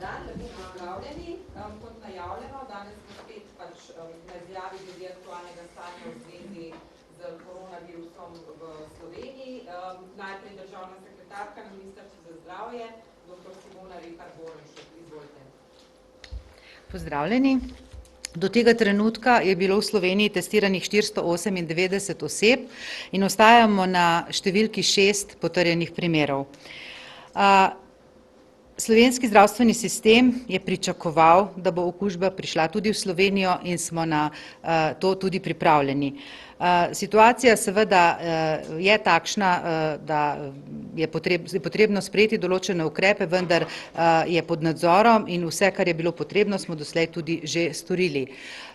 dan, lepo pozdravljeni. Kot najavljeno, danes smo spet na izjavi glede aktualnega stanja v zvezi z koronavirusom v Sloveniji. Najprej državna sekretarka na Ministrstvu za zdravje, dr. Simona Rihar-Borenšek. Izvolite. Pozdravljeni. Do tega trenutka je bilo v Sloveniji testiranih 498 oseb in ostajamo na številki 6 potrjenih primerov. Slovenski zdravstveni sistem je pričakoval, da bo okužba prišla tudi v Slovenijo in smo na to tudi pripravljeni. Situacija seveda je takšna, da je potrebno sprejeti določene ukrepe, vendar je pod nadzorom in vse, kar je bilo potrebno, smo doslej tudi že storili.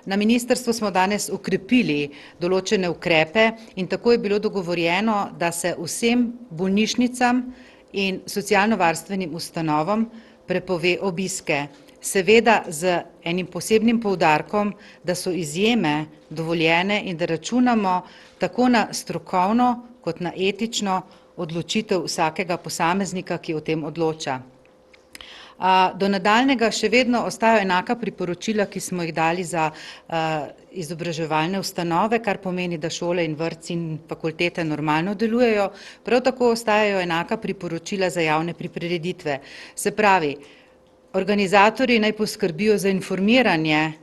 Na ministrstvu smo danes okrepili določene ukrepe in tako je bilo dogovorjeno, da se vsem bolnišnicam in socialno-varstvenim ustanovam prepove obiske. Seveda z enim posebnim poudarkom, da so izjeme dovoljene in da računamo tako na strokovno kot na etično odločitev vsakega posameznika, ki o tem odloča. Do nadaljnjega še vedno ostajajo enaka priporočila, ki smo jih dali za izobraževalne ustanove, kar pomeni, da šole in vrtci in fakultete normalno delujejo. Prav tako ostajajo enaka priporočila za javne prireditve. Se pravi, organizatorji naj poskrbijo za informiranje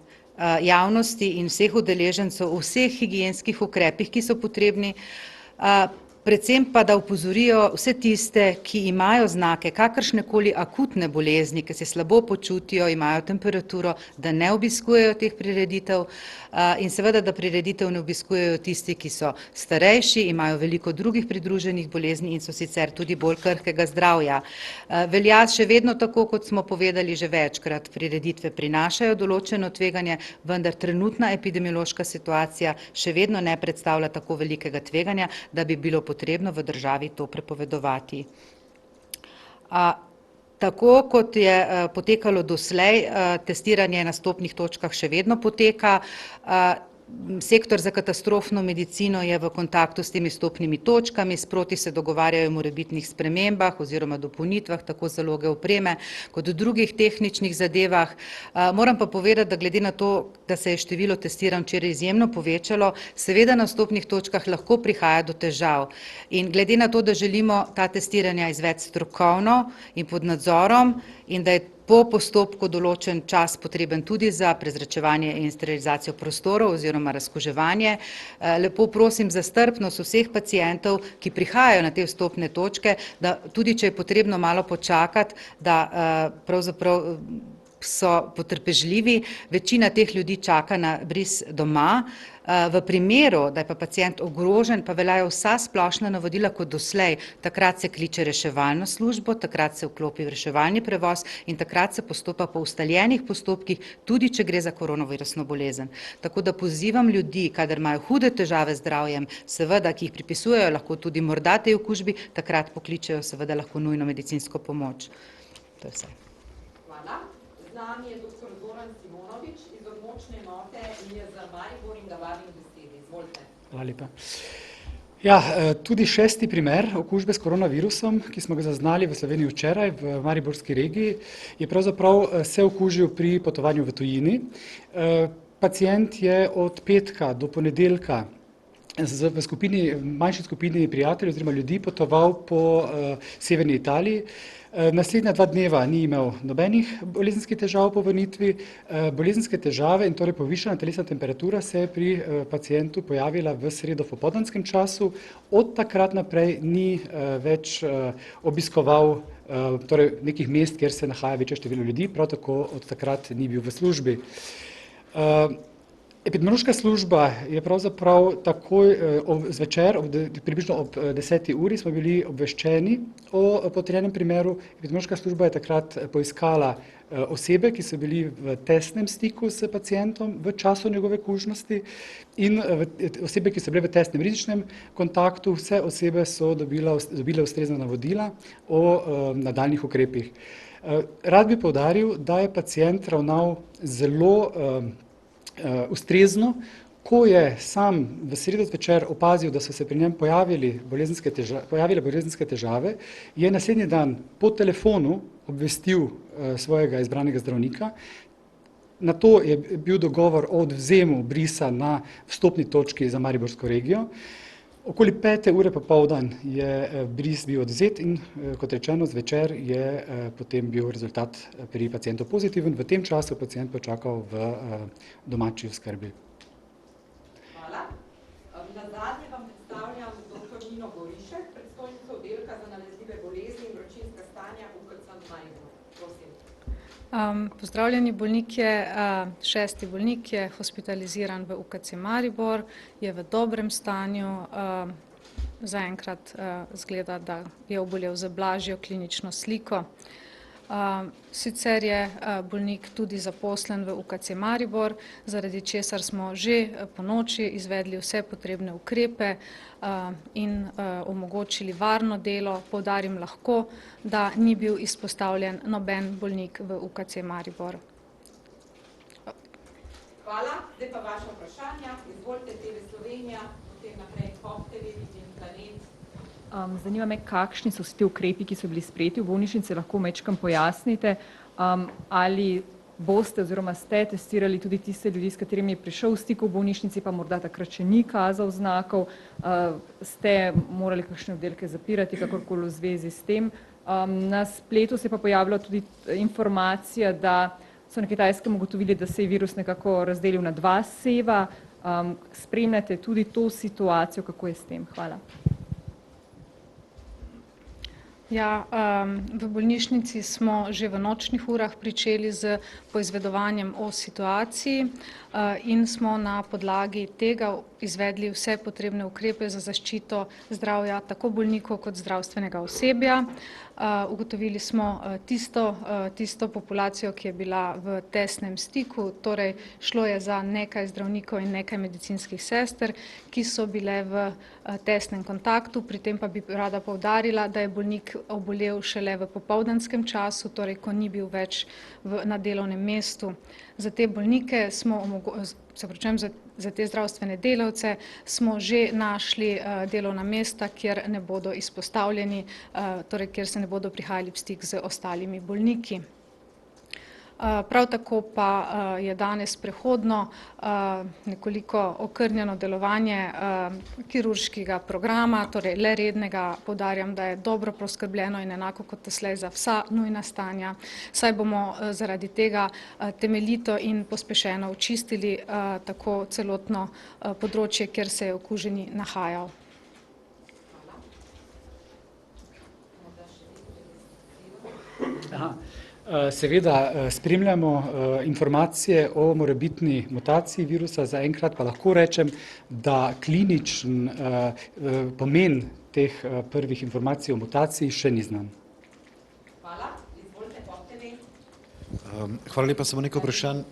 javnosti in vseh udeležencev o vseh higienskih ukrepih, ki so potrebni, predvsem pa, da opozorijo vse tiste, ki imajo znake kakršnekoli akutne bolezni, ki se slabo počutijo, imajo temperaturo, da ne obiskujejo teh prireditev in seveda, da prireditev ne obiskujejo tisti, ki so starejši, imajo veliko drugih pridruženih bolezni in so sicer tudi bolj krhkega zdravja. Velja še vedno tako, kot smo povedali že večkrat, prireditve prinašajo določeno tveganje, vendar trenutna epidemiološka situacija še vedno ne predstavlja tako velikega tveganja, da bi bilo potrebno v državi to prepovedovati. Tako kot je potekalo doslej, testiranje na vstopnih točkah še vedno poteka. Sektor za katastrofno medicino je v kontaktu s temi vstopnimi točkami, sproti se dogovarjajo o morebitnih spremembah oziroma dopolnitvah, tako zaloge opreme kot drugih tehničnih zadevah. Moram pa povedati, da glede na to, da se je število testiranj včeraj izjemno povečalo, seveda na vstopnih točkah lahko prihaja do težav. In glede na to, da želimo ta testiranja izvesti strokovno in pod nadzorom in da je po postopku določen čas potreben tudi za prezračevanje in sterilizacijo prostorov oziroma razkuževanje. Lepo prosim za strpnost vseh pacientov, ki prihajajo na te vstopne točke, da tudi če je potrebno malo počakati, da pravzaprav so potrpežljivi. Večina teh ljudi čaka na bris doma. V primeru, da je pa pacient ogrožen, pa veljajo vsa splošna navodila kot doslej. Takrat se kliče reševalno službo, takrat se vklopi v reševalni prevoz in takrat se postopa po ustaljenih postopkih, tudi če gre za koronavirusno bolezen. Tako da pozivam ljudi, kadar imajo hude težave z zdravjem, seveda, ki jih pripisujejo lahko tudi morda tej okužbi, takrat pokličejo seveda lahko nujno medicinsko pomoč. To je vse. Hvala. Z nami je dr. Zoran Simonovič iz območne enote in je za Maribor in ga vabim k besedi. Izvolite. Hvala lepa. Ja, tudi 6. primer okužbe s koronavirusom, ki smo ga zaznali v Sloveniji včeraj v mariborski regiji, je pravzaprav se okužil pri potovanju v tujini. Pacient je od petka do ponedeljka v manjši skupini prijateljev oziroma ljudi potoval po severni Italiji. Naslednja 2 dneva ni imel nobenih bolezenskih težav po vrnitvi. Bolezenske težave in torej povišana telesna temperatura se je pri pacientu pojavila v sredo v popoldanskem času. Od takrat naprej ni več obiskoval torej nekih mest, kjer se nahaja večje število ljudi, prav tako od takrat ni bil v službi. Epidemiološka služba je pravzaprav takoj zvečer, približno ob 10. uri smo bili obveščeni o potrjenem primeru. Epidemiološka služba je takrat poiskala osebe, ki so bili v tesnem stiku s pacientom v času njegove kužnosti in osebe, ki so bile v tesnem rizičnem kontaktu, vse osebe so dobile ustrezna navodila o nadaljnjih ukrepih. Rad bi poudaril, da je pacient ravnal zelo ustrezno, ko je sam v sredo zvečer opazil, da so se pri njem pojavile bolezenske težave, je naslednji dan po telefonu obvestil svojega izbranega zdravnika. Na to je bil dogovor o odvzemu brisa na vstopni točki za mariborsko regijo. Okoli 5. ure popoldan je bris bil odvzet in, kot rečeno, zvečer je potem bil rezultat pri pacientu pozitiven. V tem času pacient počakal v domači oskrbi. Hvala. Nazadnje vam predstavljam dr. Nino Gorišek, predstojnico oddelka za nalezljive bolezni in vročinska stanja UKC Maribor. Prosim. Pozdravljeni, bolnik je, 6. bolnik je hospitaliziran v UKC Maribor, je v dobrem stanju, zaenkrat zgleda, da je obolel z blažjo klinično sliko. Sicer je bolnik tudi zaposlen v UKC Maribor, zaradi česar smo že ponoči izvedli vse potrebne ukrepe in omogočili varno delo. Poudarim lahko, da ni bil izpostavljen noben bolnik v UKC Maribor. Hvala. Zdaj pa vaše vprašanja. Izvolite, TV Slovenija, potem naprej Pop TV in Planet. Zanima me, kakšni so vsi ti ukrepi, ki so bili sprejeti v bolnišnici, lahko majčkeno pojasnite, ali boste oziroma ste testirali tudi tiste ljudi, s katerimi je prišel v stik v bolnišnici, pa morda takrat še ni kazal znakov, ste morali kakšne oddelke zapirati, kakorkoli v zvezi s tem. Na spletu se je pa pojavila tudi informacija, da so na Kitajskem ugotovili, da se je virus nekako razdelil na 2 seva. Spremljate tudi to situacijo, kako je s tem? Hvala. Ja, v bolnišnici smo že v nočnih urah pričeli z poizvedovanjem o situaciji in smo na podlagi tega izvedli vse potrebne ukrepe za zaščito zdravja tako bolnikov kot zdravstvenega osebja. Ugotovili smo tisto populacijo, ki je bila v tesnem stiku, torej šlo je za nekaj zdravnikov in nekaj medicinskih sester, ki so bile v tesnem kontaktu. Pri tem pa bi rada poudarila, da je bolnik obolel šele v popoldanskem času, torej ko ni bil več na delovnem mestu. Za te bolnike smo, za te zdravstvene delavce smo že našli delovna mesta, kjer ne bodo izpostavljeni, torej kjer se ne bodo prihajali v stik z ostalimi bolniki. Prav tako pa je danes prehodno nekoliko okrnjeno delovanje kirurškega programa, torej le rednega. Poudarjam, da je dobro poskrbljeno in enako kot doslej za vsa nujna stanja, saj bomo zaradi tega temeljito in pospešeno očistili tako celotno področje, kjer se je okuženi nahajal. Seveda spremljamo informacije o morebitni mutaciji virusa. Zaenkrat pa lahko rečem, da kliničen pomen teh prvih informacij o mutaciji še ni znan. Hvala. Izvolite, Pop TV. Hvala lepa, samo nekaj vprašanj.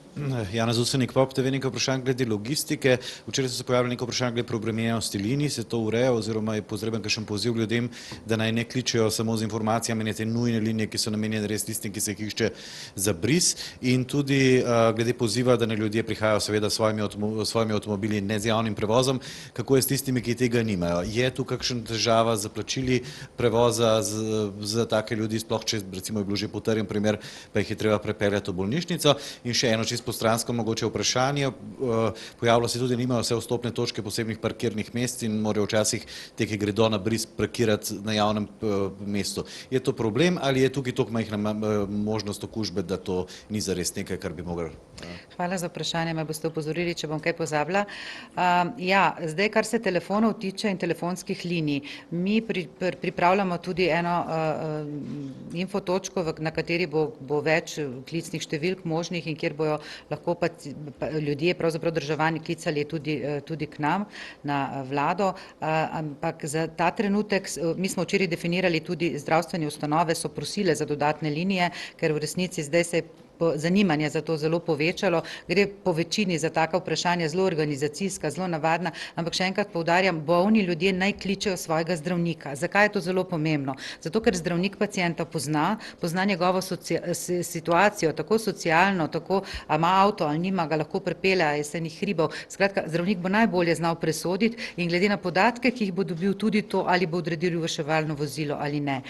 Janez Usenik, Pop TV, nekaj vprašanj glede logistike. Včeraj so se pojavili nekaj vprašanj glede preobremenjenosti linij, se to ureja oziroma je potreben kakšen poziv ljudem, da naj ne kličejo samo z informacijami na te nujne linije, ki so namenjene res tistim, ki se jih išče za bris, in tudi glede poziva, da ne ljudje prihajajo seveda s svojimi avtomobili, ne z javnim prevozom. Kako je s tistimi, ki tega nimajo? Je tu kakšna težava z plačili prevoza za take ljudi, sploh če recimo je bilo že potrjen primer, pa jih je treba prepeljati v bolnišnico? In še eno čisto postransko mogoče vprašanje. Pojavilo se tudi, nimajo vse vstopne točke posebnih parkirnih mest in morajo včasih te, ki gredo na bris, parkirati na javnem mestu. Je to problem ali je tukaj toliko majhna možnost okužbe, da to ni zares nekaj, kar bi mogli? Hvala za vprašanje, me boste opozorili, če bom kaj pozabila. Ja, zdaj, kar se telefonov tiče in telefonskih linij, mi pripravljamo tudi eno infotočko, na kateri bo več klicnih številk možnih in kjer bojo lahko ljudje, pravzaprav državljani, klicali tudi k nam na vlado, ampak za ta trenutek, mi smo včeraj definirali tudi zdravstvene ustanove, so prosile za dodatne linije, ker v resnici zdaj se je zanimanje za to zelo povečalo. Gre po večini za taka vprašanja zelo organizacijska, zelo navadna, ampak še enkrat poudarjam, bolni ljudje naj kličejo svojega zdravnika. Zakaj je to zelo pomembno? Zato, ker zdravnik pacienta pozna njegovo situacijo, tako socialno, tako a ima avto ali nima, ga lahko pripelje, a je se njih hribov. Skratka, zdravnik bo najbolje znal presoditi in glede na podatke, ki jih bo dobil, tudi to, ali bo odredil reševalno vozilo ali ne.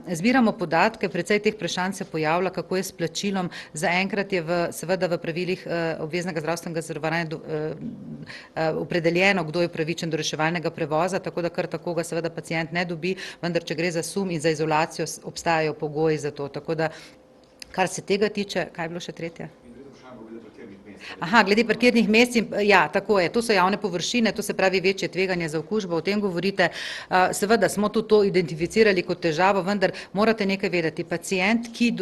Zbiramo podatke, precej teh vprašanj se pojavlja, kako je s plačilom. Zaenkrat je seveda v pravilih obveznega zdravstvenega zavarovanja opredeljeno, kdo je upravičen do reševalnega prevoza, tako da kar tako ga seveda pacient ne dobi, vendar če gre za sum in za izolacijo, obstajajo pogoji za to. Tako da, kar se tega tiče, kaj je bilo še tretje? Aha, glede parkirnih mest, ja, tako je, to so javne površine, to se pravi večje tveganje za okužbo, o tem govorite. Seveda smo tudi to identificirali kot težavo, vendar morate nekaj vedeti, pacient, ki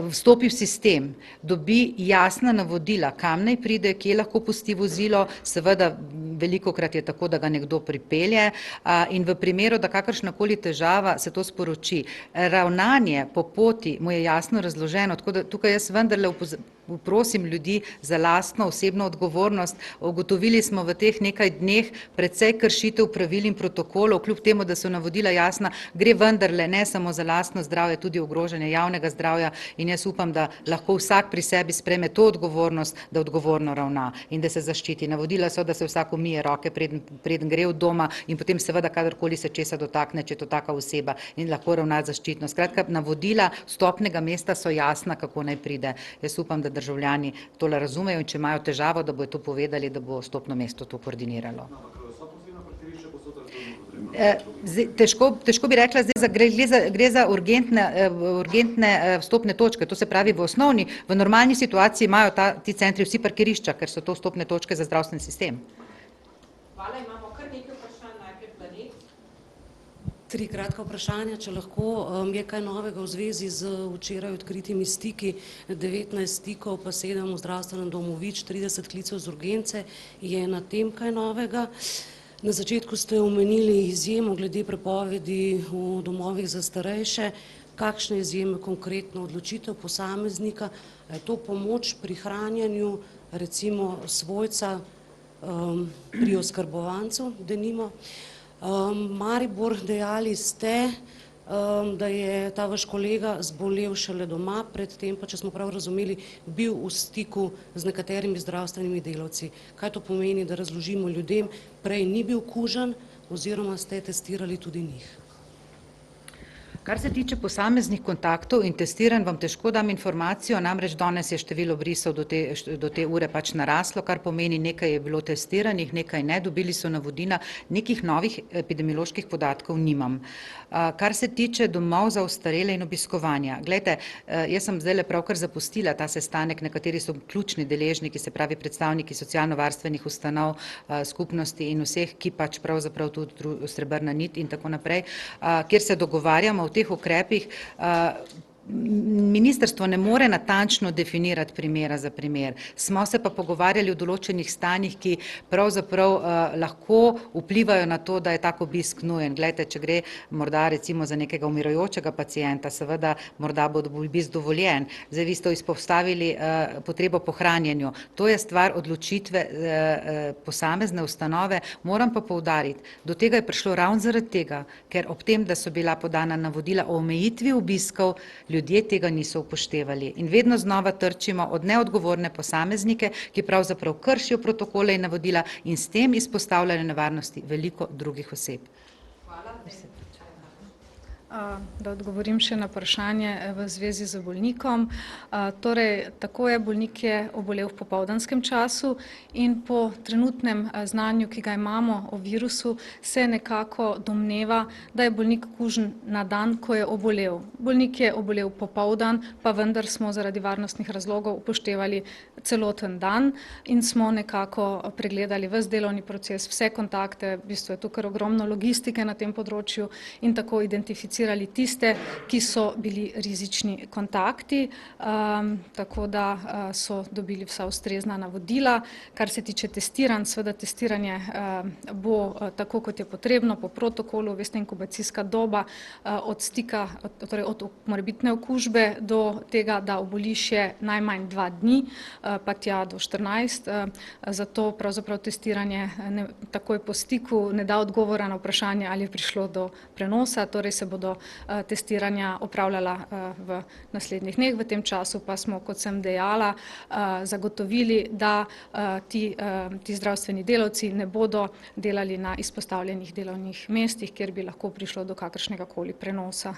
vstopi v sistem, dobi jasna navodila, kam naj pride, kje lahko pusti vozilo, seveda velikokrat je tako, da ga nekdo pripelje in v primeru, da kakršnakoli težava, se to sporoči. Ravnanje po poti mu je jasno razloženo, tako da tukaj jaz vendarle prosim ljudi za lastno osebno odgovornost. Ugotovili smo v teh nekaj dneh precej kršitev pravil in protokolov, kljub temu, da so navodila jasna, gre vendarle ne samo za lastno zdravje, tudi ogrožanje javnega zdravja in jaz upam, da lahko vsak pri sebi sprejme to odgovornost, da odgovorno ravna in da se zaščiti. Navodila so, da se vsak umije roke, preden gre od doma in potem seveda kadarkoli se česa dotakne, če je to taka oseba in lahko ravna zaščitno. Skratka, navodila vstopnega mesta so jasna, kako naj pride. Jaz upam, da državljani tole razumejo in če imajo težavo, da bodo to povedali, da bo vstopno mesto to koordiniralo. Težko bi rekla, gre za urgentne vstopne točke, to se pravi v normalni situaciji imajo ti centri vsi parkirišča, ker so to vstopne točke za zdravstveni sistem. Hvala, imamo kar nekaj vprašanj, najprej Planet. 3 kratka vprašanja, če lahko. Je kaj novega v zvezi z včeraj odkritimi stiki, 19 stikov, pa 7 v zdravstvenem domu Vič, 30 klicev z urgence, je na tem kaj novega? Na začetku ste omenili izjemo glede prepovedi v domovih za starejše. Kakšne izjeme konkretno odločitev posameznika? Je to pomoč pri hranjenju, recimo svojca pri oskrbovancu, denimo? Maribor, dejali ste, da je ta vaš kolega zbolel šele doma, predtem pa, če smo prav razumeli, bil v stiku z nekaterimi zdravstvenimi delavci. Kaj to pomeni, da razložimo ljudem, prej ni bil kužen oziroma ste testirali tudi njih? Kar se tiče posameznih kontaktov in testiranj, vam težko dam informacijo, namreč danes je število brisov do te ure pač naraslo, kar pomeni, nekaj je bilo testiranih, nekaj ne, dobili so navodila, nekih novih epidemioloških podatkov nimam. Kar se tiče domov za ostarele in obiskovanja, glejte, jaz sem zdajle pravkar zapustila ta sestanek, na kateri so ključni deležniki, se pravi predstavniki socialno-varstvenih ustanov, skupnosti in vseh, ki pač pravzaprav tudi Srebrna nit in tako naprej, kjer se dogovarjamo o teh ukrepih. Ministrstvo ne more natančno definirati primera za primer. Smo se pa pogovarjali o določenih stanjih, ki pravzaprav lahko vplivajo na to, da je tak obisk nujen. Glejte, če gre morda recimo za nekega umirajočega pacienta, seveda morda bo obisk dovoljen. Zdaj vi ste izpostavili potrebo po hranjenju. To je stvar odločitve posamezne ustanove. Moram pa poudariti, do tega je prišlo ravno zaradi tega, ker ob tem, da so bila podana navodila o omejitvi obiskov, ljudje tega niso upoštevali in vedno znova trčimo od neodgovorne posameznike, ki pravzaprav kršijo protokole in navodila in s tem izpostavljajo nevarnosti veliko drugih oseb. Hvala. Da odgovorim še na vprašanje v zvezi z bolnikom. Torej, tako je, bolnik je obolel v popoldanskem času in po trenutnem znanju, ki ga imamo o virusu, se nekako domneva, da je bolnik kužen na dan, ko je obolel. Bolnik je obolel popoldan, pa vendar smo zaradi varnostnih razlogov upoštevali celoten dan in smo nekako pregledali ves delovni proces, vse kontakte, v bistvu je tukaj ogromno logistike na tem področju in tako identificirali identificirali tiste, ki so bili rizični kontakti, tako da so dobili vsa ustrezna navodila. Kar se tiče testiranj, seveda testiranje bo tako, kot je potrebno, po protokolu, veste, inkubacijska doba od stika, torej od morebitne okužbe do tega, da oboliš, je najmanj 2 dni, pa tja do 14. Zato pravzaprav testiranje takoj po stiku ne da odgovora na vprašanje, ali je prišlo do prenosa, torej se bodo testiranja opravljala v naslednjih dneh. V tem času pa smo, kot sem dejala, zagotovili, da ti zdravstveni delavci ne bodo delali na izpostavljenih delovnih mestih, kjer bi lahko prišlo do kakršnega koli prenosa.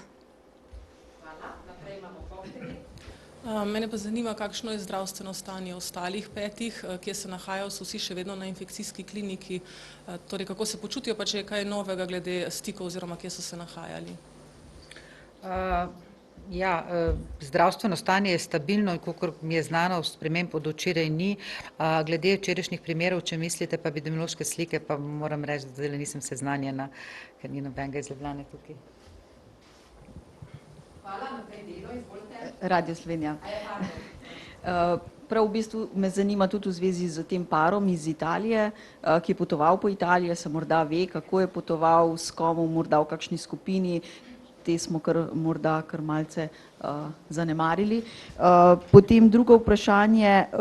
Mene pa zanima, kakšno je zdravstveno stanje ostalih 5, kjer se nahajajo, so vsi še vedno na infekcijski kliniki, torej kako se počutijo, pa če je kaj novega glede stikov oziroma kje so se nahajali? Zdravstveno stanje je stabilno, kakor mi je znano, sprememb od včeraj ni. Glede včerajšnjih primerov, če mislite, pa epidemiološke slike, pa moram reči, da zdaj nisem seznanjena, ker ni nobenega iz Ljubljane tukaj. Hvala, naprej Delo, izvolite. Radio Slovenija. Prav v bistvu me zanima tudi v zvezi z tem parom iz Italije, ki je potoval po Italiji, se morda ve, kako je potoval, s komom, morda v kakšni skupini, te smo morda kar malce zanemarili. Potem drugo vprašanje,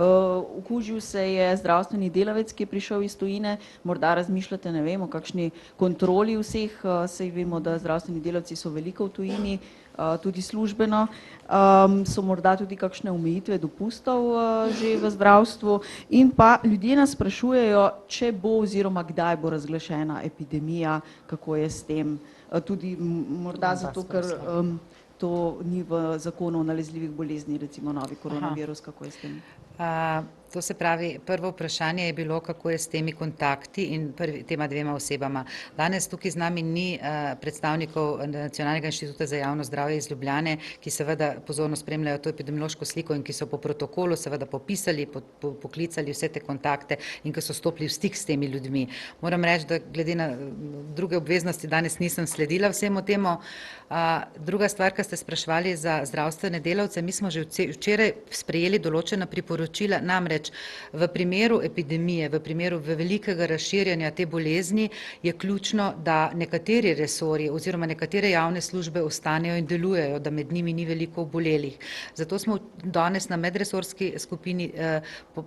okužil se je zdravstveni delavec, ki je prišel iz tujine, morda razmišljate, ne vem, o kakšni kontroli vseh, saj vemo, da zdravstveni delavci so veliko v tujini, tudi službeno, so morda tudi kakšne omejitve dopustov že v zdravstvu in pa ljudje nas sprašujejo, če bo oziroma kdaj bo razglašena epidemija, kako je s tem, tudi morda zato, ker to ni v zakonu o nalezljivih bolezni, recimo novi koronavirus, kako je s tem? To se pravi, prvo vprašanje je bilo, kako je s temi kontakti in tema 2 osebama. Danes tukaj z nami ni predstavnikov Nacionalnega inštituta za javno zdravje iz Ljubljane, ki seveda pozorno spremljajo to epidemiološko sliko in ki so po protokolu seveda popisali, poklicali vse te kontakte in ki so stopili v stik s temi ljudmi. Moram reči, da glede na druge obveznosti danes nisem sledila vsemu temu. Druga stvar, ki ste spraševali za zdravstvene delavce, mi smo že včeraj sprejeli določena priporočila, namreč v primeru epidemije, v primeru velikega razširjanja te bolezni je ključno, da nekateri resorji oziroma nekatere javne službe ostanejo in delujejo, da med njimi ni veliko obolelih. Zato smo danes na medresorski skupini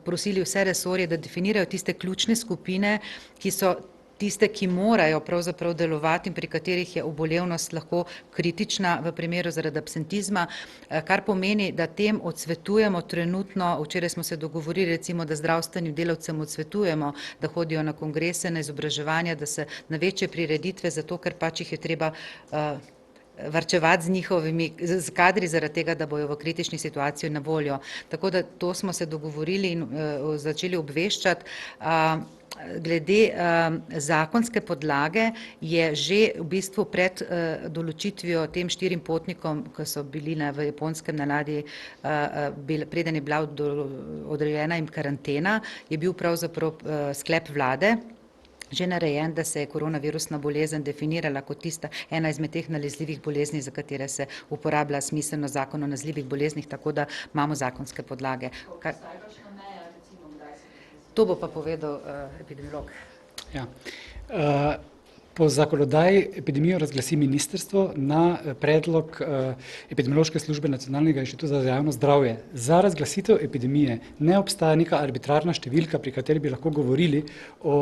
prosili vse resorje, da definirajo tiste ključne skupine, ki so tiste, ki morajo pravzaprav delovati in pri katerih je obolevnost lahko kritična v primeru zaradi absentizma, kar pomeni, da tem odsvetujemo trenutno, včeraj smo se dogovorili recimo, da zdravstvenim delavcem odsvetujemo, da hodijo na kongrese, na izobraževanja, da se na večje prireditve, zato ker pač jih je treba varčevati z kadri zaradi tega, da bojo v kritični situaciji na voljo. Tako da to smo se dogovorili in začeli obveščati. Glede zakonske podlage je že v bistvu pred določitvijo tem 4 potnikom, ki so bili v Japonskem na ladji, preden je bila odrejena jim karantena, je bil pravzaprav sklep vlade že narejen, da se je koronavirusna bolezen definirala kot tista ena izmed teh nalezljivih bolezni, za katere se uporablja smiselno zakon o nalezljivih boleznih, tako da imamo zakonske podlage. To bo pa povedal epidemiolog. Po zakonodaji epidemijo razglasi ministrstvo na predlog epidemiološke službe Nacionalnega inštituta za javno zdravje. Za razglasitev epidemije ne obstaja neka arbitrarna številka, pri kateri bi lahko govorili o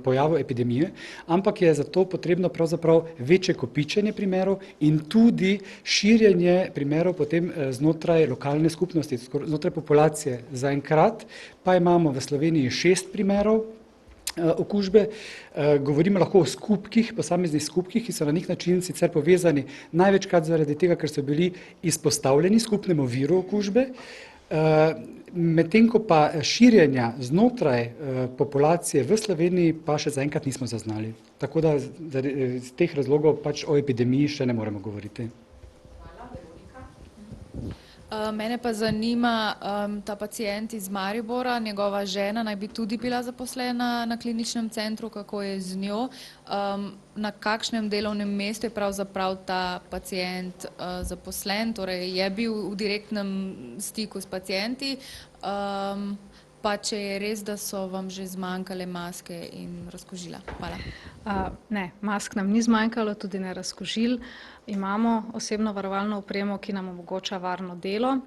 pojavu epidemije, ampak je zato potrebno pravzaprav večje kopičenje primerov in tudi širjenje primerov potem znotraj lokalne skupnosti, znotraj populacije. Zaenkrat pa imamo v Sloveniji 6 primerov okužbe. Govorimo lahko o skupkih, posameznih skupkih, ki so na nek način sicer povezani največkrat zaradi tega, ker so bili izpostavljeni skupnemu viru okužbe, medtem ko pa širjenja znotraj populacije v Sloveniji pa še zaenkrat nismo zaznali. Tako da iz teh razlogov pač o epidemiji še ne moremo govoriti. Hvala, Veronika. Mene pa zanima ta pacient iz Maribora, njegova žena naj bi tudi bila zaposlena na kliničnem centru, kako je z njo, na kakšnem delovnem mestu je pravzaprav ta pacient zaposlen, torej je bil v direktnem stiku s pacienti, pa če je res, da so vam že zmanjkale maske in razkužila. Hvala. Ne, mask nam ni zmanjkalo, tudi ne razkužil. Imamo osebno varovalno opremo, ki nam omogoča varno delo.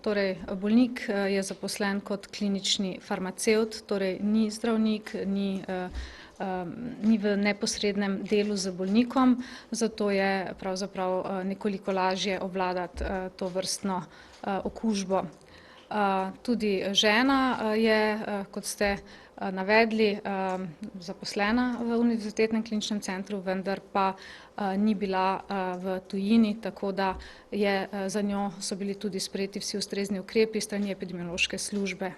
Torej, bolnik je zaposlen kot klinični farmacevt, torej ni zdravnik, ni v neposrednem delu z bolnikom, zato je pravzaprav nekoliko lažje obvladati to vrstno okužbo. Tudi žena je, kot ste navedli, zaposlena v Univerzitetnem kliničnem centru, vendar pa ni bila v tujini, tako da za njo so bili tudi sprejeti vsi ustrezni ukrepi strani epidemiološke službe.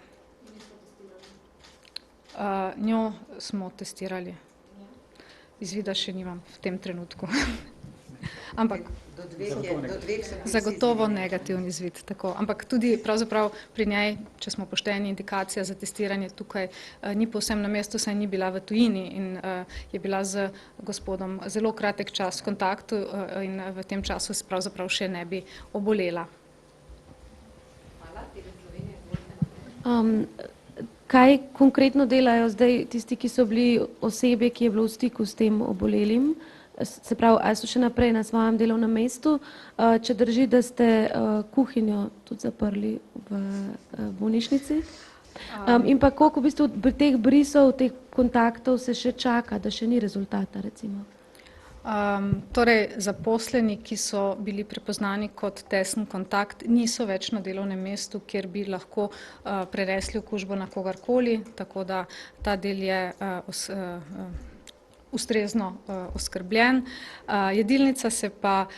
Njo smo testirali. Izvida še nimam v tem trenutku. Ampak zagotovo negativni izvid, tako. Ampak tudi pravzaprav pri njej, če smo pošteni, indikacija za testiranje tukaj ni povsem na mestu, saj ni bila v tujini in je bila z gospodom zelo kratek čas v kontaktu in v tem času pravzaprav še ne bi obolela. Kaj konkretno delajo zdaj tisti, ki so bili osebe, ki je bilo v stiku s tem obolelim? Se pravi, ali so še naprej na svojem delovnem mestu, če drži, da ste kuhinjo tudi zaprli v bolnišnici? In pa koliko v bistvu teh brisov, teh kontaktov se še čaka, da še ni rezultata, recimo? Torej, zaposleni, ki so bili prepoznani kot tesen kontakt, niso več na delovnem mestu, kjer bi lahko prenesli okužbo na kogarkoli, tako da ta del je ustrezno oskrbljen. Jedilnica se pa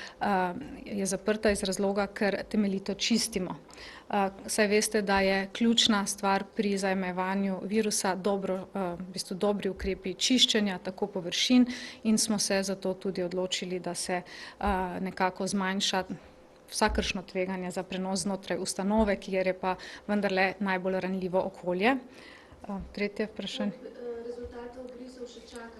je zaprta iz razloga, ker temeljito čistimo. Saj veste, da je ključna stvar pri zamejevanju virusa v bistvu dobri ukrepi čiščenja, tako površin, in smo se zato tudi odločili, da se nekako zmanjša vsakršno tveganje za prenos znotraj ustanove, kjer je pa vendarle najbolj ranljivo okolje. Tretje vprašanje. Rezultatov brisov še čakate?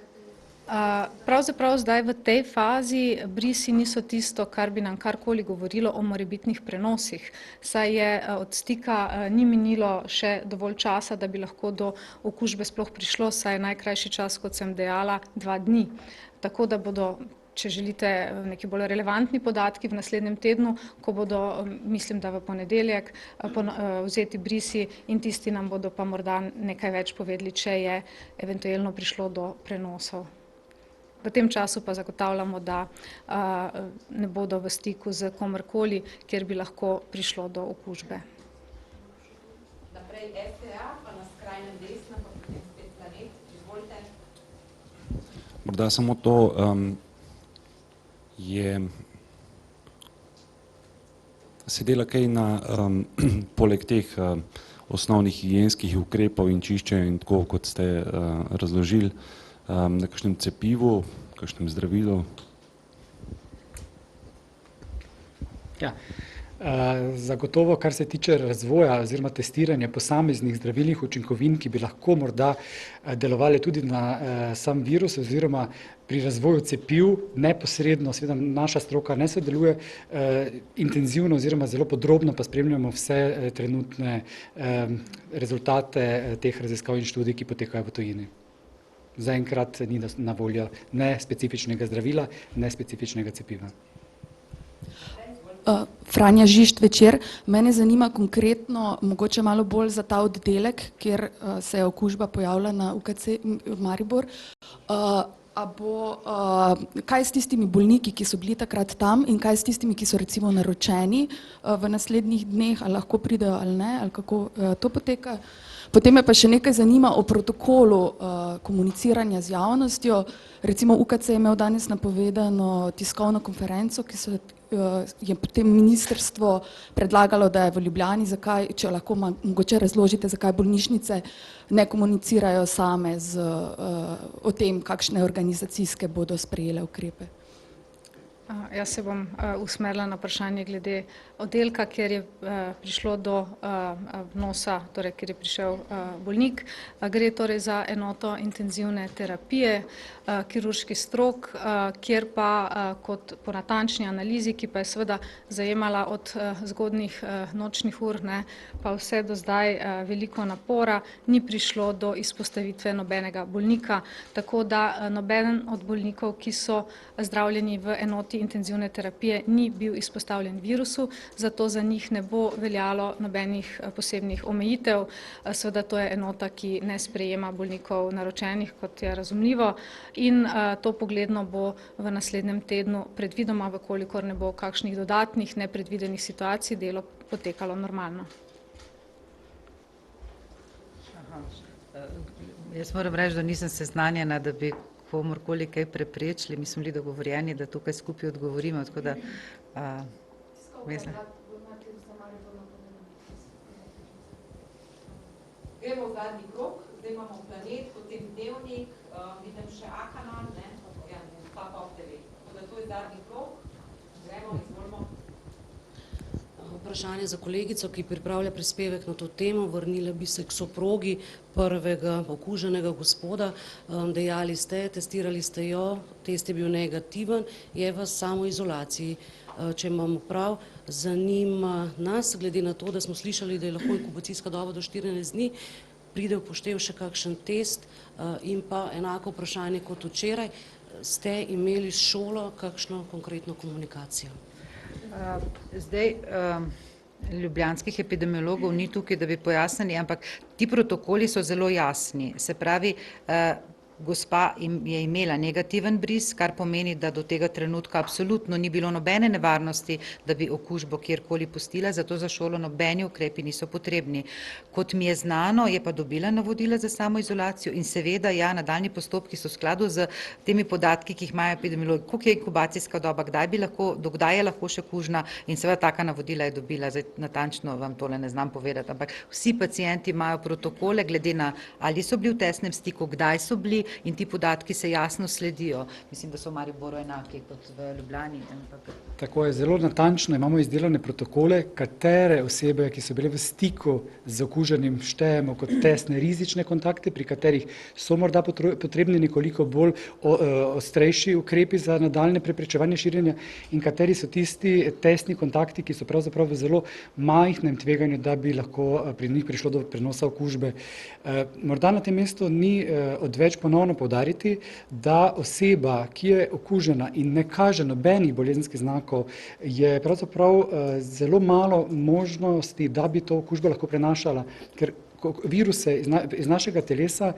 Pravzaprav zdaj v tej fazi brisi niso tisto, kar bi nam karkoli govorilo o morebitnih prenosih, saj je od stika ni minilo še dovolj časa, da bi lahko do okužbe sploh prišlo, saj je najkrajši čas, kot sem dejala, 2 dni. Tako da bodo, če želite, neki bolj relevantni podatki v naslednjem tednu, ko bodo, mislim, da v ponedeljek, vzeti brisi in tisti nam bodo pa morda nekaj več povedali, če je eventualno prišlo do prenosov. V tem času pa zagotavljamo, da ne bodo v stiku z komerkoli, kjer bi lahko prišlo do okužbe. Naprej STA, pa na skrajnem desnem, pa potem spet Planet. Izvolite. Morda samo to se dela kaj na poleg teh osnovnih higienskih ukrepov in čiščenja in tako, kot ste razložili, na kakšnem cepivu, kakšnem zdravilu? Ja, zagotovo, kar se tiče razvoja oziroma testiranja posameznih zdravilnih učinkovin, ki bi lahko morda delovali tudi na sam virus oziroma pri razvoju cepiv neposredno, seveda naša stroka ne sodeluje intenzivno oziroma zelo podrobno pa spremljamo vse trenutne rezultate teh raziskav in študij, ki potekajo v tujini. Zaenkrat ni na voljo ne specifičnega zdravila, ne specifičnega cepiva. Franja Žižt, Večer. Mene zanima konkretno, mogoče malo bolj za ta oddelek, kjer se je okužba pojavila na UKC Maribor. Kaj s tistimi bolniki, ki so bili takrat tam, in kaj s tistimi, ki so recimo naročeni v naslednjih dneh, ali lahko pridejo ali ne, ali kako to poteka? Potem me pa še nekaj zanima o protokolu komuniciranja z javnostjo. Recimo UKC je imel danes napovedano tiskovno konferenco, je potem ministrstvo predlagalo, da je v Ljubljani, zakaj, če lahko mogoče razložite, zakaj bolnišnice ne komunicirajo same o tem, kakšne organizacijske bodo sprejele ukrepe. Jaz se bom usmerila na vprašanje glede oddelka, kjer je prišlo do vnosa, torej kjer je prišel bolnik. Gre torej za enoto intenzivne terapije, kirurški strok, kjer pa kot po natančni analizi, ki pa je seveda zajemala od zgodnjih nočnih ur, ne, pa vse do zdaj veliko napora, ni prišlo do izpostavitve nobenega bolnika, tako da noben od bolnikov, ki so zdravljeni v enoti intenzivne terapije, ni bil izpostavljen virusu, zato za njih ne bo veljalo nobenih posebnih omejitev. Seveda to je enota, ki ne sprejema bolnikov naročenih, kot je razumljivo, in to pogledno bo v naslednjem tednu predvidoma, vkolikor ne bo kakšnih dodatnih nepredvidenih situacij, delo potekalo normalno. Jaz moram reči, da nisem seznanjena, da bi komorkoli kaj preprečili, mi smo bili dogovorjeni, da tukaj skupaj odgovorimo, tako da mislim. Gremo v zadnji krog, zdaj imamo Planet, potem Dnevnik, vidim še A-kanal, ne, pa Pop TV. Tako da to je zadnji krog, gremo, izvolimo. Vprašanje za kolegico, ki pripravlja prispevek na to temo. Vrnila bi se k soprogi prvega okuženega gospoda. Dejali ste, testirali ste jo, test je bil negativen, je v samoizolaciji. Če imamo prav, zanima nas, glede na to, da smo slišali, da je lahko inkubacijska doba do 14 dni, pride v poštev še kakšen test in pa enako vprašanje kot včeraj, ste imeli s šolo kakšno konkretno komunikacijo? Zdaj, ljubljanskih epidemiologov ni tukaj, da bi pojasnili, ampak ti protokoli so zelo jasni. Se pravi, gospa je imela negativen bris, kar pomeni, da do tega trenutka absolutno ni bilo nobene nevarnosti, da bi okužbo kjerkoli pustila, zato za šolo nobeni ukrepi niso potrebni. Kot mi je znano, je pa dobila navodila za samoizolacijo in seveda, ja, nadaljnji postopki so v skladu z temi podatki, ki jih imajo epidemiologi, koliko je inkubacijska doba, do kdaj je lahko še kužna, in seveda taka navodila je dobila. Zdaj natančno vam tole ne znam povedati, ampak vsi pacienti imajo protokole glede na, ali so bili v tesnem stiku, kdaj so bili, in ti podatki se jasno sledijo. Mislim, da so v Mariboru enaki kot v Ljubljani. Tako je, zelo natančno imamo izdelane protokole, katere osebe, ki so bile v stiku z okuženim, štejemo kot tesne rizične kontakte, pri katerih so morda potrebni nekoliko bolj ostrejši ukrepi za nadaljne preprečevanje širjenja in kateri so tisti tesni kontakti, ki so pravzaprav v zelo majhnem tveganju, da bi lahko pri njih prišlo do prenosa okužbe. Morda na tem mestu ni odveč ponovno poudariti, da oseba, ki je okužena in ne kaže nobenih bolezenskih znakov, je pravzaprav zelo malo možnosti, da bi to okužbo lahko prenašala, ker viruse iz našega telesa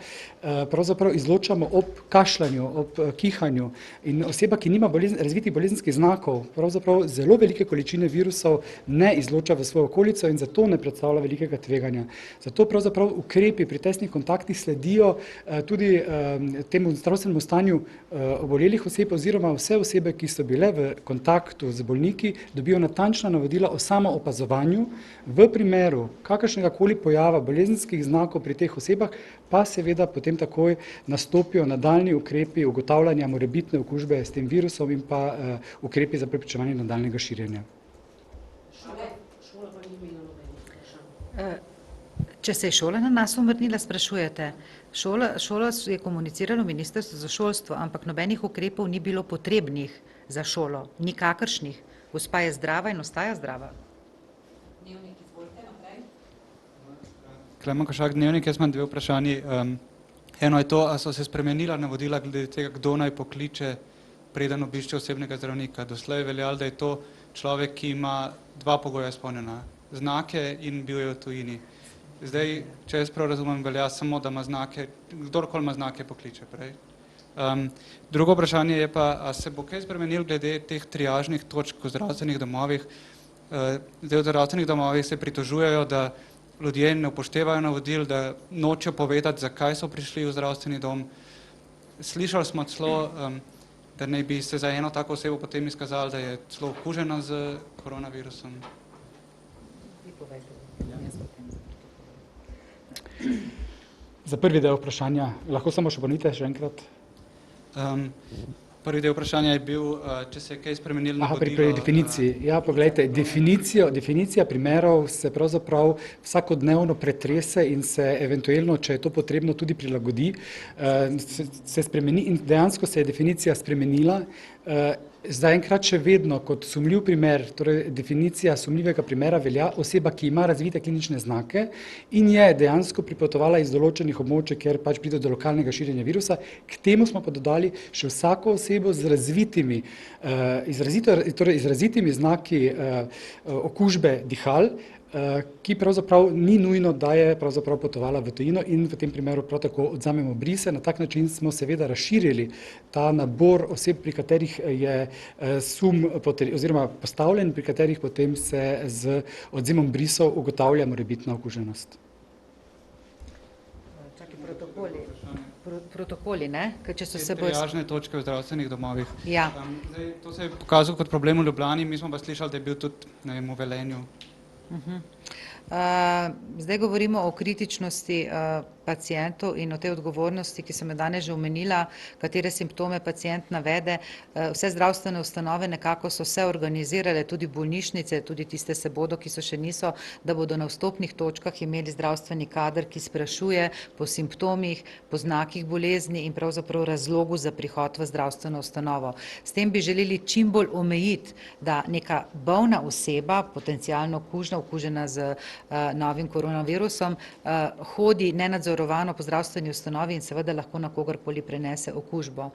pravzaprav izločamo ob kašljanju, ob kihanju, in oseba, ki nima razvitih bolezenskih znakov, pravzaprav zelo velike količine virusov ne izloča v svojo okolico in zato ne predstavlja velikega tveganja. Zato pravzaprav ukrepi pri tesnih kontaktih sledijo tudi temu zdravstvenemu stanju obolelih oseb oziroma vse osebe, ki so bile v kontaktu z bolniki, dobijo natančna navodila o samoopazovanju. V primeru kakršnega koli pojava bolezenskih znakov pri teh osebah, pa seveda potem takoj nastopijo nadaljnji ukrepi ugotavljanja morebitne okužbe s tem virusom in pa ukrepi za preprečevanje nadaljnjega širjenja. Šola pa ni imela nobenih vprašanj. Če se je šola na nas obrnila, sprašujete. Šola je komunicirala Ministrstvo za šolstvo, ampak nobenih ukrepov ni bilo potrebnih za šolo, nikakršnih. Gospa je zdrava in ostaja zdrava. Dnevnik, izvolite naprej. Klemen Košak, Dnevnik, jaz imam dve vprašanji. Eno je to, a so se spremenila navodila glede tega, kdo naj pokliče, preden obišče osebnega zdravnika. Doslej je veljalo, da je to človek, ki ima dva pogoja izpolnjena, znake in bil je v tujini. Zdaj, če jaz prav razumem, velja samo, da ima znake, kdorkoli ima znake, pokliče prej. Drugo vprašanje je pa, a se bo kaj spremenil glede teh triažnih točk v zdravstvenih domovih. Zdaj v zdravstvenih domovih se pritožujejo, da ljudje ne upoštevajo navodil, da nočejo povedati, zakaj so prišli v zdravstveni dom. Slišali smo celo, da naj bi se za eno tako osebo potem izkazali, da je celo okužena z koronavirusom. Za prvi del vprašanja, lahko samo še ponite še enkrat? Prvi del vprašanja je bil, če se je kaj spremenilo na Pri vodilo. definiciji. Ja, poglejte, definicija primerov se pravzaprav vsakodnevno pretrese in se eventualno, če je to potrebno, tudi prilagodi, se spremeni in dejansko se je definicija spremenila. Zaenkrat še vedno kot sumljiv primer, torej definicija sumljivega primera velja oseba, ki ima razvite klinične znake in je dejansko pripotovala iz določenih območij, kjer pač pride do lokalnega širjenja virusa. K temu smo pa dodali še vsako osebo z razvitimi, izrazitimi znaki okužbe dihal, ki pravzaprav ni nujno, da je pravzaprav potovala v tujino in v tem primeru prav tako odvzamemo brise. Na tak način smo seveda razširili ta nabor oseb, pri katerih je sum oziroma postavljen, pri katerih potem se z odvzemom brisov ugotavlja morebitna okuženost. Protokoli, ne? Ker če so se triažne točke v zdravstvenih domovih. Ja. To se je pokazalo kot problem v Ljubljani, mi smo pa slišali, da je bil tudi, ne vem, v Velenju. Zdaj govorimo o kritičnosti pacientov in o tej odgovornosti, ki sem jo danes že omenila, katere simptome pacient navede. Vse zdravstvene ustanove nekako so se organizirale, tudi bolnišnice, tudi tiste se bodo, ki so še niso, da bodo na vstopnih točkah imeli zdravstveni kader, ki sprašuje po simptomih, po znakih bolezni in pravzaprav razlogu za prihod v zdravstveno ustanovo. S tem bi želeli čim bolj omejiti, da neka bolna oseba, potencialno okužena z novim koronavirusom, hodi nenadzorovano po zdravstveni ustanovi in seveda lahko na kogarkoli prenese okužbo.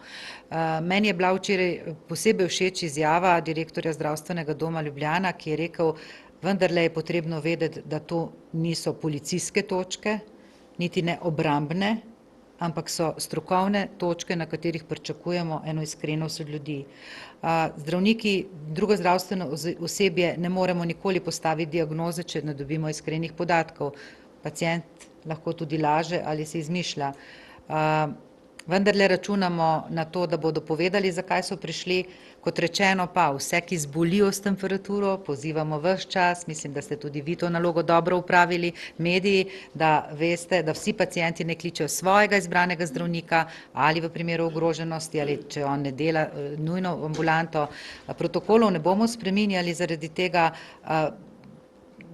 Meni je bila včeraj posebej všeč izjava direktorja Zdravstvenega doma Ljubljana, ki je rekel, vendarle je potrebno vedeti, da to niso policijske točke, niti ne obrambne, ampak so strokovne točke, na katerih pričakujemo eno iskrenost od ljudi. Zdravniki, drugo zdravstveno osebje ne moremo nikoli postaviti diagnoze, če ne dobimo iskrenih podatkov. Pacient lahko tudi laže ali se izmišlja. Vendarle računamo na to, da bodo povedali, zakaj so prišli. Kot rečeno pa, vse, ki zbolijo s temperaturo, pozivamo ves čas, mislim, da ste tudi vi to nalogo dobro upravili, mediji, da veste, da vsi pacienti ne kličejo svojega izbranega zdravnika ali v primeru ogroženosti ali če on ne dela nujno ambulanto. Protokolov ne bomo spreminjali zaradi tega.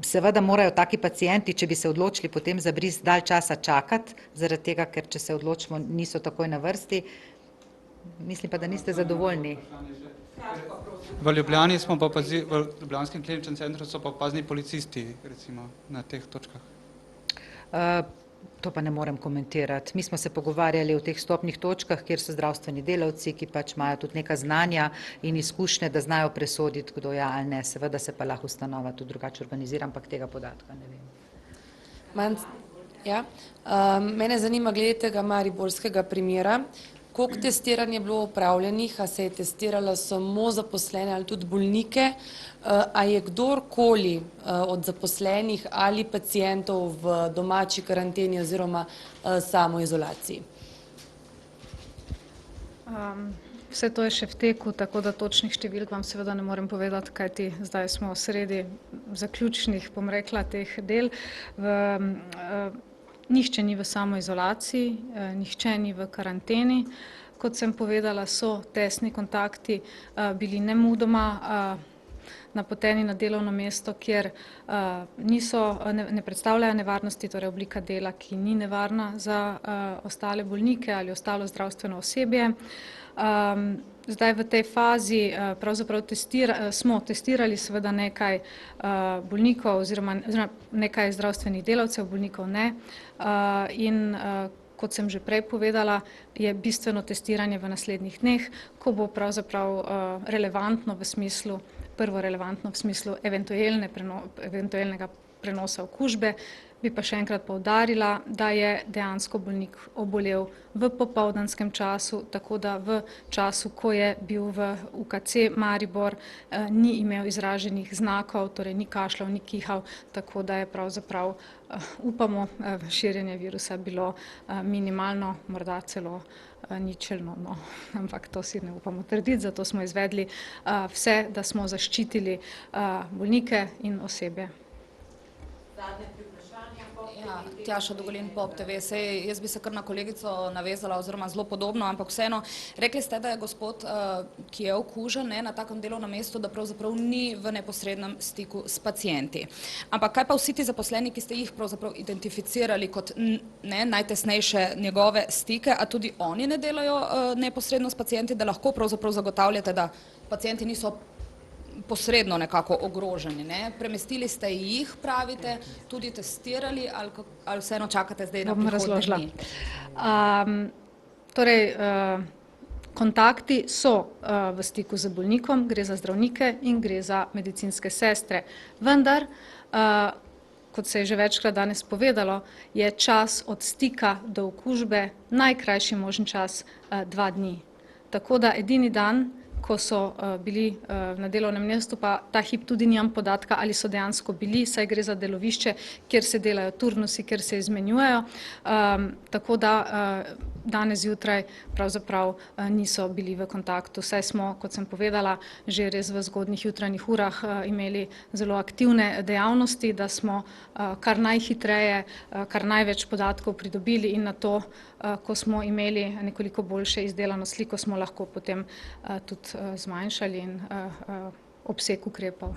Seveda morajo taki pacienti, če bi se odločili potem za bris, dalj časa čakati, zaradi tega, ker če se odločimo, niso takoj na vrsti. Mislim pa, da niste zadovoljni. V Ljubljani smo pa v Ljubljanskem kliničnem centru so pa opazni policisti, recimo, na teh točkah. To pa ne morem komentirati. Mi smo se pogovarjali o teh stopnih točkah, kjer so zdravstveni delavci, ki pač imajo tudi neka znanja in izkušnje, da znajo presoditi, kdo ja ali ne. Seveda se pa lahko ustanova tudi drugače organizira, ampak tega podatka ne vem. Mene zanima glede tega mariborskega primera. Koliko testiranj je bilo opravljenih, a se je testiralo samo zaposlene ali tudi bolnike, a je kdorkoli od zaposlenih ali pacientov v domači karanteni oziroma samoizolaciji? Vse to je še v teku, tako da točnih številk vam seveda ne morem povedati, kajti zdaj smo sredi zaključnih, bom rekla, teh del. Nihče ni v samoizolaciji, nihče ni v karanteni. Kot sem povedala, so tesni kontakti bili nemudoma napoteni na delovno mesto, kjer ne predstavljajo nevarnosti, torej oblika dela, ki ni nevarna za ostale bolnike ali ostalo zdravstveno osebje. Zdaj v tej fazi pravzaprav smo testirali seveda nekaj bolnikov oziroma nekaj zdravstvenih delavcev, bolnikov ne. In kot sem že prej povedala, je bistveno testiranje v naslednjih dneh, ko bo pravzaprav relevantno v smislu, prvo relevantno v smislu eventualnega prenosa okužbe. Bi pa še enkrat poudarila, da je dejansko bolnik obolel v popoldanskem času, tako da v času, ko je bil v UKC Maribor, ni imel izraženih znakov, torej ni kašljal, ni kihal, tako da je pravzaprav, upamo, širjenje virusa bilo minimalno, morda celo ničelno, no, ampak to si ne upamo trditi, zato smo izvedli vse, da smo zaščitili bolnike in osebje. Zadnje pri vprašanju. Ja, Tjaša Dogolin, Pop TV. Sej, jaz bi se kar na kolegico navezala oziroma zelo podobno, ampak vseeno, rekli ste, da je gospod, ki je okužen na takem delovnem mestu, da pravzaprav ni v neposrednem stiku s pacienti. Ampak kaj pa vsi ti zaposleni, ki ste jih pravzaprav identificirali kot najtesnejše njegove stike, a tudi oni ne delajo neposredno s pacienti, da lahko pravzaprav zagotavljate, da pacienti niso posredno nekako ogroženi, ne? Premestili ste jih, pravite, tudi testirali ali vseeno čakate zdaj na prihodnje dni? Torej, kontakti so v stiku z bolnikom, gre za zdravnike in gre za medicinske sestre. Vendar, kot se je že večkrat danes povedalo, je čas od stika do okužbe najkrajši možen čas 2 dni. Tako da edini dan, ko so bili na delovnem mestu, pa ta hip tudi nimam podatka, ali so dejansko bili, saj gre za delovišče, kjer se delajo turnusi, kjer se izmenjujejo, tako da danes zjutraj pravzaprav niso bili v kontaktu. Saj smo, kot sem povedala, že res v zgodnjih jutranjih urah imeli zelo aktivne dejavnosti, da smo kar najhitreje, kar največ podatkov pridobili in na to, ko smo imeli nekoliko boljše izdelano sliko, smo lahko potem tudi zmanjšali in obseg ukrepov.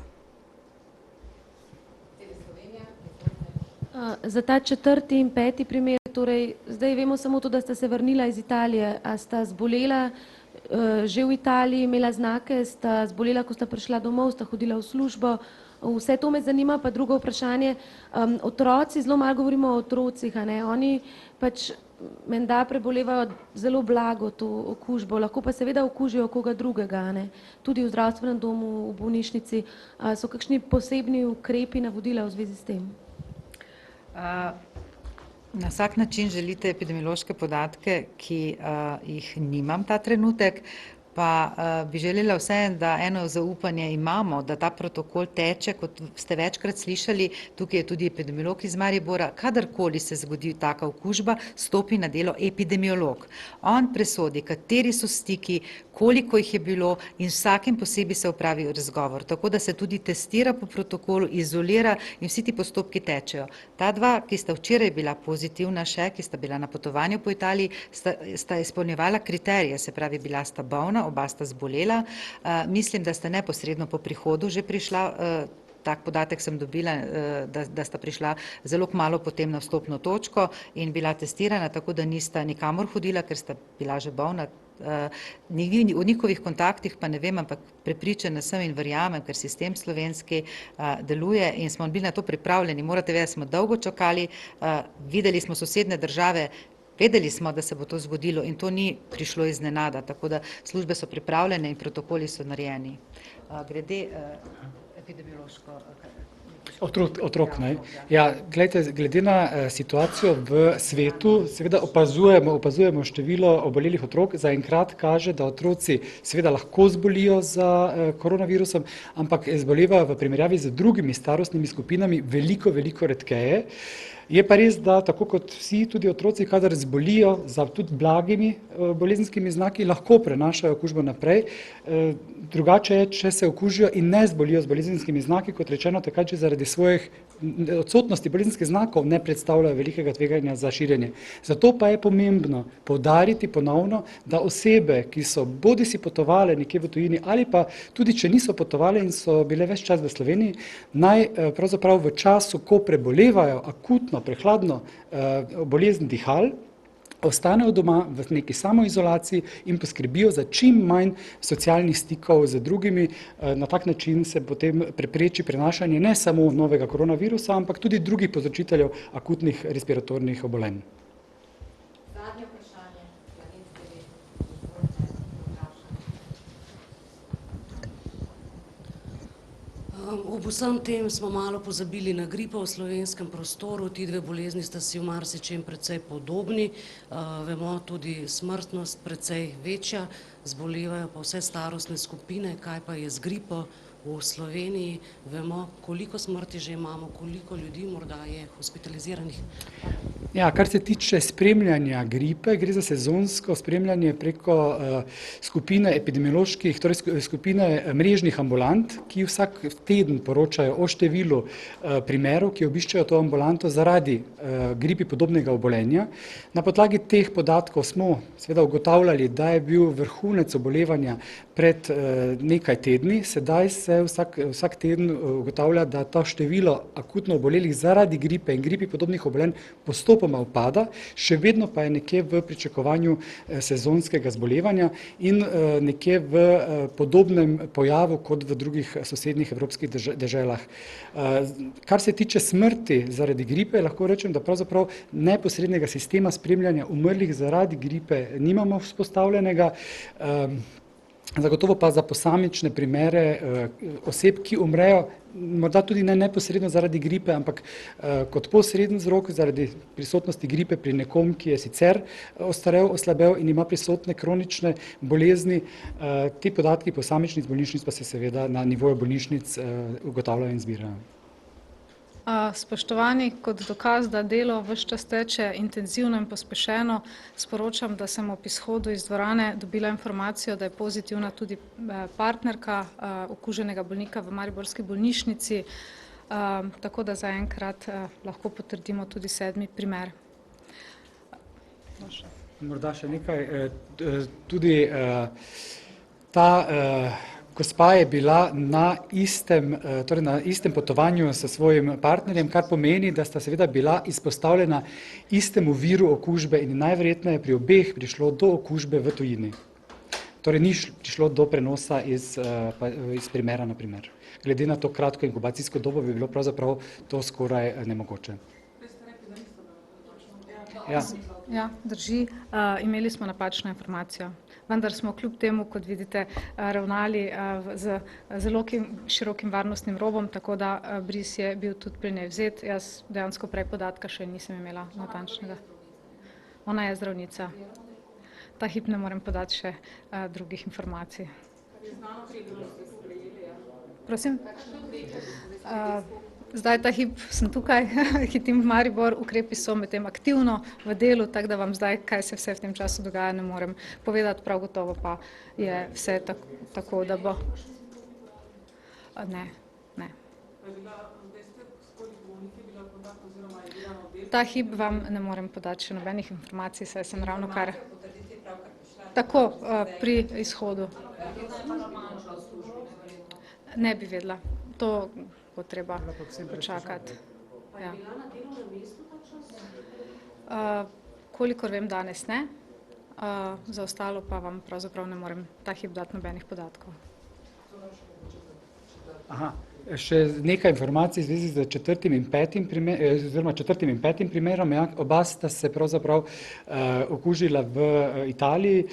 Za ta 4. in 5. primer, torej zdaj vemo samo to, da sta se vrnila iz Italije. A sta zbolela že v Italiji, imela znake, sta zbolela, ko sta prišla domov, sta hodila v službo? Vse to me zanima, pa drugo vprašanje. Otroci, zelo malo govorimo o otrocih, oni pač menda prebolevajo zelo blago to okužbo, lahko pa seveda okužijo koga drugega, tudi v zdravstvenem domu, v bolnišnici. So kakšni posebni ukrepi, navodila v zvezi s tem? Na vsak način želite epidemiološke podatke, ki jih nimam ta trenutek, pa bi želela vseeno, da eno zaupanje imamo, da ta protokol teče, kot ste večkrat slišali, tukaj je tudi epidemiolog iz Maribora, kadarkoli se zgodi taka okužba, stopi na delo epidemiolog. On presodi, kateri so stiki, koliko jih je bilo in vsakim posebej se opravi razgovor, tako da se tudi testira po protokolu, izolira in vsi ti postopki tečejo. Ta 2, ki sta včeraj bila pozitivna še, ki sta bila na potovanju po Italiji, sta izpolnjevala kriterije, se pravi, bila sta bolna, oba sta zbolela. Mislim, da sta neposredno po prihodu že prišla, tak podatek sem dobila, da sta prišla zelo kmalu potem na vstopno točko in bila testirana, tako da nista nikamor hodila, ker sta bila že bolna. O njihovih kontaktih pa ne vem, ampak prepričana sem in verjamem, ker sistem slovenski deluje in smo bili na to pripravljeni. Morate vedeti, smo dolgo čakali, videli smo sosednje države, vedeli smo, da se bo to zgodilo in to ni prišlo iznenada, tako da službe so pripravljene in protokoli so narejeni. Glede epidemiološko... Otrok, ne. Ja, glede na situacijo v svetu, seveda opazujemo število obolelih otrok. Zaenkrat kaže, da otroci seveda lahko zbolijo za koronavirusom, ampak zbolevajo v primerjavi z drugimi starostnimi skupinami veliko redkeje. Je pa res, da tako kot vsi, tudi otroci, kadar zbolijo za tudi blagimi bolezenskimi znaki, lahko prenašajo okužbo naprej. Drugače je, če se okužijo in ne zbolijo z bolezenskimi znaki, kot rečeno, takrat, če zaradi svojih odsotnosti bolezenskih znakov ne predstavljajo velikega tveganja za širjenje. Zato pa je pomembno poudariti ponovno, da osebe, ki so bodisi potovale nekje v tujini ali pa tudi, če niso potovale in so bile ves čas v Sloveniji, naj pravzaprav v času, ko prebolevajo akutno prehladno bolezen dihal, ostanejo doma v neki samoizolaciji in poskrbijo za čim manj socialnih stikov z drugimi. Na tak način se potem prepreči prenašanje ne samo novega koronavirusa, ampak tudi drugih povzročiteljev akutnih respiratornih obolenj. Zadnje vprašanje. Ob vsem tem smo malo pozabili na gripo v slovenskem prostoru. Ti 2 bolezni sta si v marsičem precej podobni. Vemo tudi smrtnost precej večja, zbolevajo pa vse starostne skupine. Kaj pa je z gripo v Sloveniji? Vemo, koliko smrti že imamo, koliko ljudi morda je hospitaliziranih? Ja, kar se tiče spremljanja gripe, gre za sezonsko spremljanje preko skupine epidemioloških, torej skupine mrežnih ambulant, ki vsak teden poročajo o številu primerov, ki obiščejo to ambulanto zaradi gripi podobnega obolenja. Na podlagi teh podatkov smo seveda ugotavljali, da je bil vrhunec obolevanja pred nekaj tedni, sedaj se vsak teden ugotavlja, da to število akutno obolelih zaradi gripe in gripi podobnih obolenj postopoma upada, še vedno pa je nekje v pričakovanju sezonskega zbolevanja in nekje v podobnem pojavu kot v drugih sosednjih evropskih deželah. Kar se tiče smrti zaradi gripe, lahko rečem, da pravzaprav neposrednega sistema spremljanja umrlih zaradi gripe nimamo vzpostavljenega. Zagotovo pa za posamične primere oseb, ki umrejo, morda tudi ne neposredno zaradi gripe, ampak kot posreden vzrok zaradi prisotnosti gripe pri nekom, ki je sicer ostarel, oslabel in ima prisotne kronične bolezni. Ti podatki posamičnih bolnišnic pa se seveda na nivoju bolnišnic ugotavljajo in zbirajo. Spoštovani, kot dokaz, da delo ves čas teče intenzivno in pospešeno, sporočam, da sem ob izhodu iz dvorane dobila informacijo, da je pozitivna tudi partnerka okuženega bolnika v mariborski bolnišnici, tako da zaenkrat lahko potrdimo tudi 7. primer. Morda še nekaj, tudi ta gospa je bila na istem potovanju s svojim partnerjem, kar pomeni, da sta seveda bila izpostavljena istemu viru okužbe in najverjetneje pri obeh prišlo do okužbe v tujini. Torej ni prišlo do prenosa iz primera na primer. Glede na to kratko inkubacijsko dobo bi bilo pravzaprav to skoraj nemogoče. Ja, drži. Imeli smo napačno informacijo. Vendar smo kljub temu, kot vidite, ravnali z zelo širokim varnostnim robom, tako da bris je bil tudi pri njej vzet. Jaz dejansko prej podatka še nisem imela natančnega. Ona je zdravnica. Ta hip ne morem podati še drugih informacij. Prosim? Zdaj ta hip sem tukaj, hitim v Maribor, ukrepi so medtem aktivno v delu, tako da vam zdaj, kaj se vse v tem času dogaja, ne morem povedati, prav gotovo pa je vse tako, da bo. Ne. Ta hip vam ne morem podati še nobenih informacij, saj sem ravno kar. Tako, pri izhodu. Ne bi vedela. To bo treba počakati. Kolikor vem, danes ne. Za ostalo pa vam pravzaprav ne morem ta hip dati nobenih podatkov. Še nekaj informacij v zvezi z 4. in 5. primerom. Oba sta se pravzaprav okužila v Italiji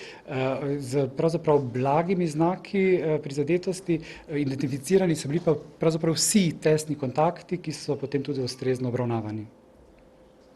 z pravzaprav blagimi znaki prizadetosti. Identificirani so bili pa pravzaprav vsi testni kontakti, ki so potem tudi ustrezno obravnavani.